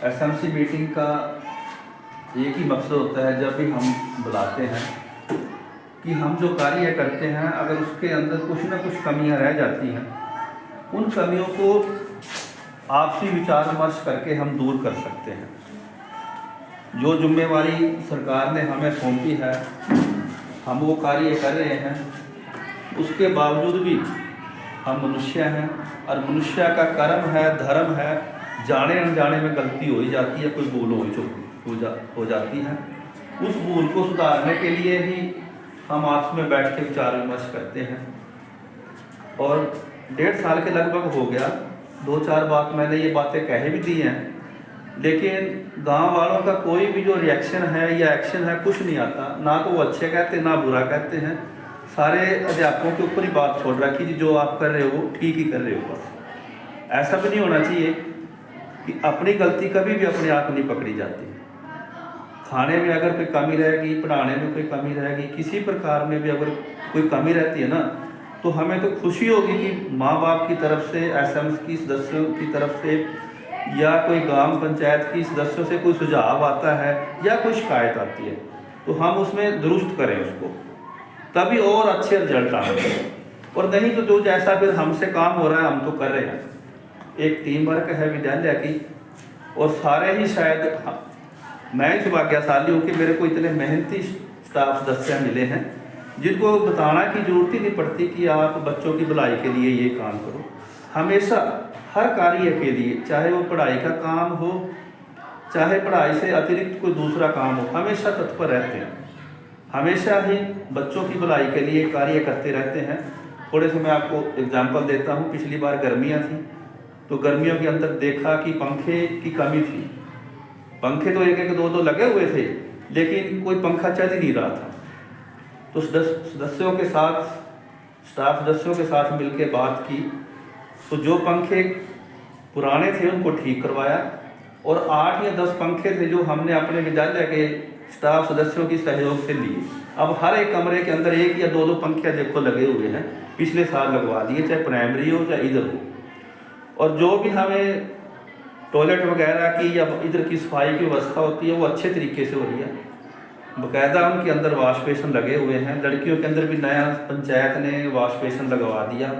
SMC meeting का एक ही मकसद होता है, जब भी हम बुलाते हैं कि हम जो कार्य करते हैं अगर उसके अंदर कुछ ना कुछ कमियां रह जाती हैं, उन कमियों को आपसी विचार विमर्श करके हम दूर कर सकते हैं। जो जिम्मेवारी सरकार ने हमें सौंपी है, हम वो कार्य कर रहे हैं। उसके बावजूद भी हम मनुष्य हैं और मनुष्य का कर्म है, धर्म है, जाने अनजाने में गलती हो ही जाती है, कोई भूल हो जाती है। उस भूल को सुधारने के लिए ही हम आपस में बैठ के विचार विमर्श करते हैं। और 1.5 साल के लगभग हो गया, 2-4 बात मैंने ये बातें कह भी दी हैं, लेकिन गांव वालों का कोई भी जो रिएक्शन है या एक्शन है कुछ नहीं आता। ना तो वो अच्छे कहते ना बुरा कहते हैं, सारे अध्यापकों के ऊपर ही बात छोड़ रखी जी जो आप कर रहे हो ठीक ही कर रहे हो। बस ऐसा भी नहीं होना चाहिए कि अपनी गलती कभी भी अपने आप नहीं पकड़ी जाती। खाने में अगर कोई कमी रहेगी, पढ़ाने में कोई कमी रहेगी, किसी प्रकार में भी अगर कोई कमी रहती है ना, तो हमें तो खुशी होगी कि माँ बाप की तरफ से, एसएमसी की सदस्यों की तरफ से या कोई ग्राम पंचायत की सदस्यों से कोई सुझाव आता है या कोई शिकायत आती है तो हम उसमें दुरुस्त करें उसको, तभी और अच्छे रिजल्ट आएंगे। और नहीं तो जो जैसा फिर हमसे काम हो रहा है हम तो कर रहे हैं। एक टीम वर्क है विद्यालय की, और सारे ही शायद मैं ही सौभाग्यशाली हूँ कि मेरे को इतने मेहनती स्टाफ सदस्य मिले हैं जिनको बताना की जरूरत ही नहीं पड़ती कि आप बच्चों की भलाई के लिए ये काम करो। हमेशा हर कार्य के लिए, चाहे वो पढ़ाई का काम हो, चाहे पढ़ाई से अतिरिक्त कोई दूसरा काम हो, हमेशा तत्पर रहते हैं। हमेशा ही बच्चों की भलाई के लिए कार्य करते रहते हैं। थोड़े से मैं आपको एग्जांपल देता हूँ। पिछली बार गर्मियाँ थी तो गर्मियों के अंदर देखा कि पंखे की कमी थी। पंखे तो एक एक दो दो लगे हुए थे, लेकिन कोई पंखा चल ही नहीं रहा था। तो सदस्यों के साथ, स्टाफ सदस्यों के साथ मिलकर बात की, तो जो पंखे पुराने थे उनको ठीक करवाया, और 8 या 10 पंखे थे जो हमने अपने विद्यालय के स्टाफ सदस्यों की सहयोग से लिए। अब हर एक कमरे के अंदर 1 या 2-2 पंखे देखो लगे हुए हैं, पिछले साल लगवा दिए, चाहे प्राइमरी हो चाहे इधर हो। और जो भी हमें टॉयलेट वगैरह की या इधर की सफाई की व्यवस्था होती है वो अच्छे तरीके से हो रही है। बाकायदा उनके अंदर वाश बेसिन लगे हुए हैं। लड़कियों के अंदर भी नया पंचायत ने वाश बेसिन लगवा दिया,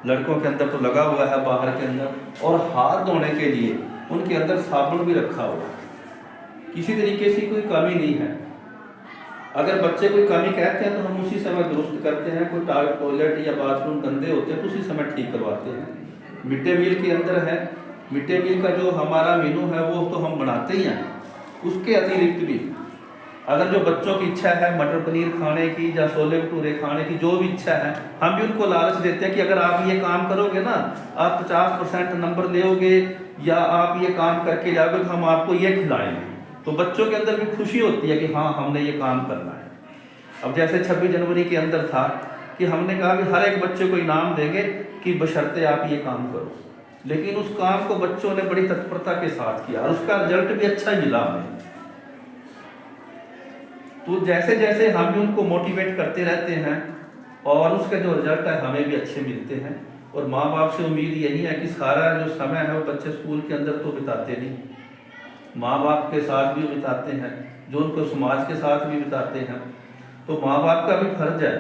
लड़कों के अंदर तो लगा हुआ है बाहर के अंदर। और हाथ धोने के लिए उनके अंदर साबुन भी रखा हुआ है। किसी तरीके से कोई कमी नहीं है। अगर बच्चे कोई कमी कहते हैं तो हम उसी समय दुरुस्त करते हैं। कोई टॉयलेट या बाथरूम गंदे होते हैं तो उसी समय ठीक करवाते हैं। मिड डे मील के अंदर है, मिड डे मील का जो हमारा मेनू है वो तो हम बनाते ही हैं। उसके अतिरिक्त भी अगर जो बच्चों की इच्छा है मटर पनीर खाने की या छोले भटूरे खाने की, जो भी इच्छा है, हम भी उनको लालच देते हैं कि अगर आप ये काम करोगे ना, आप 50% नंबर लोगे या आप ये काम करके जाओगे तो हम आपको ये खिलाएंगे। तो बच्चों के अंदर भी खुशी होती है कि हाँ हमने ये काम करना है। अब जैसे 26 जनवरी के अंदर था कि हमने कहा कि हर एक बच्चे को इनाम देंगे कि बशर्ते आप ये काम करो, लेकिन उस काम को बच्चों ने बड़ी तत्परता के साथ किया और उसका रिजल्ट भी अच्छा ही मिला हमें। तो जैसे जैसे हम भी उनको मोटिवेट करते रहते हैं और उसके जो रिजल्ट है हमें भी अच्छे मिलते हैं। और माँ बाप से उम्मीद यही है कि सारा जो समय है वो बच्चे स्कूल के अंदर तो बिताते नहीं, माँ बाप के साथ भी बिताते हैं, जो उनको समाज के साथ भी बिताते हैं। तो माँ बाप का भी फर्ज है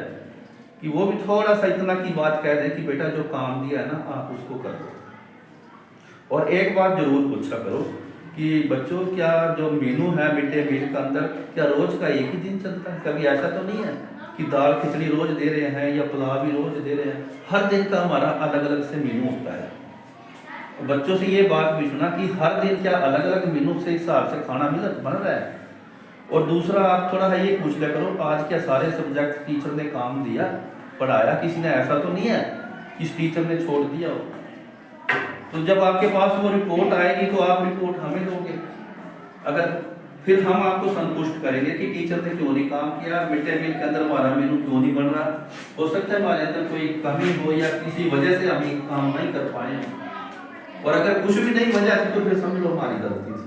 कि वो भी थोड़ा सा इतना की बात कह दें कि बेटा जो काम दिया है ना आप उसको कर दो। और एक बात जरूर पूछा करो कि बच्चों क्या जो मेनू है मिड डे मील का अंदर क्या रोज का एक ही दिन चलता है? कभी ऐसा तो नहीं है कि दाल खिचड़ी रोज दे रहे हैं या पुलाव भी रोज दे रहे हैं। हर दिन का हमारा अलग अलग से मेनू होता है। बच्चों से ये बात भी सुना कि हर दिन क्या अलग अलग मेनू से हिसाब से खाना बन रहा है। और दूसरा आप थोड़ा सा ये पूछ लिया करो आज क्या सारे सब्जेक्ट टीचर ने काम दिया, पढ़ाया? किसी ने ऐसा तो नहीं है कि इस टीचर ने छोड़ दिया हो। तो जब आपके पास वो रिपोर्ट आएगी तो आप रिपोर्ट हमें दोगे। अगर फिर हम आपको संतुष्ट करेंगे कि टीचर ने क्यों नहीं काम किया, मिड डे मील के अंदर हमारा मेनू क्यों नहीं बन रहा। हो सकता है हमारे अंदर कोई कमी हो या किसी वजह से हम काम नहीं कर पाए, और अगर कुछ भी नहीं वजह थी तो फिर समझ लो हमारी गलती थी।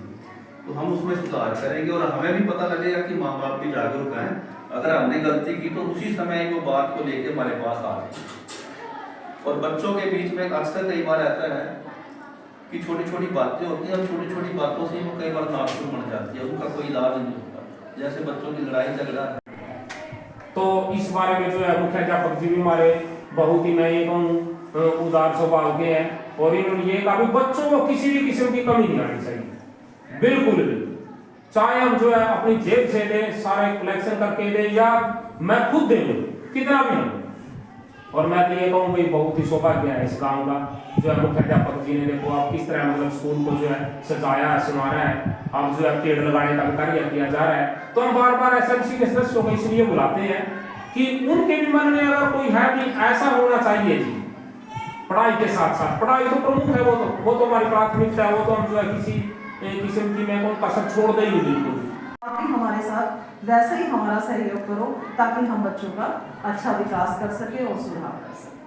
तो हम उसमें सुधार करेंगे और हमें भी पता लगेगा कि माँ बाप भी जागरूक हैं। अगर हमने गलती की तो उसी समय वो बात को लेके हमारे पास आ गए। और बच्चों के बीच में अक्सर कई बार ऐसा है कि छोटी छोटी बातें होती हैं और छोटी छोटी बातों से ही वो कई बार नाखुश बन जाती है, उनका कोई इलाज नहीं होता। जैसे बच्चों की लड़ाई झगड़ा है। तो इस बारे में जो है मुख्याध्यापक जी भी हमारे बहुत ही नए एवं उदार स्वभाव के हैं और इन्होंने ये कहा भी बच्चों को किसी भी किस्म की कमी नहीं आनी चाहिए, बिल्कुल भी। चाहे हम जो है अपनी जेब से दे, सारे कलेक्शन करके दे, या मैं खुद दे दूं, कितना भी हम। और मैं तो ये कहूँ भाई बहुत ही सौभाग्य है इस काम का, जो है मुख्याध्यापक जी ने देखो आप किस तरह मतलब स्कूल को जो है सजाया है, संवारा है, अब जो है पेड़ लगाने का कार्य किया जा रहा है। तो हम बार बार एसएमसी के सदस्यों को इसलिए बुलाते हैं कि उनके भी मन में अगर कोई है कि ऐसा होना चाहिए जी, पढ़ाई के साथ साथ, पढ़ाई तो प्रमुख है, वो तो हमारी प्राथमिकता है, वो तो हम जो है किसी किस्म की में कोई कसर छोड़ दे ही बिल्कुल। आप भी हमारे साथ वैसे ही हमारा सहयोग करो ताकि हम बच्चों का अच्छा विकास कर सके और सुधार कर सके।